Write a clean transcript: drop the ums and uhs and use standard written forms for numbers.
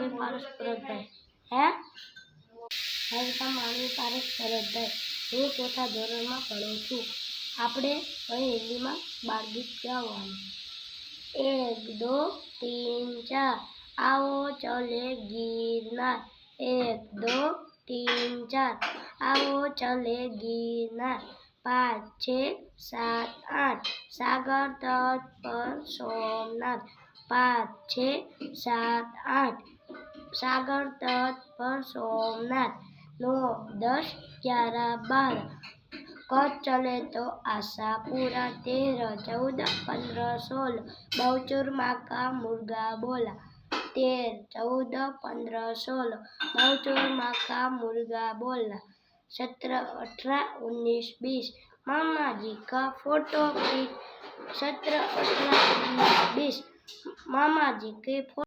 માનવી પારસ ભરતભાઈ. હે માનવી પારસ ભરતભાઈ. હું ચોથા ધોરણમાં ભણું છું. આપણે અહીં હિન્દીમાં બાળગીત ગાવાનું. 1 2 3 4 आओ चले गिरनार. 1 2 3 4 आओ चले गिरनार. 5 6 7 8 सागर तट पर सोमनाथ. 5 6 7 8 सागर तट पर सोमनाथ. 9 10 11 12 कच्छ चले तो आशापुरा. 13 14 15 16 बहुचूर माँ का मुर्गा बोला. 13 14 15 16 बहुचूर माँ का मुर्गा बोला. 17 18 19 20 मामा जी का फोटो खींच. 17 18 19 20 मामा जी के फोटो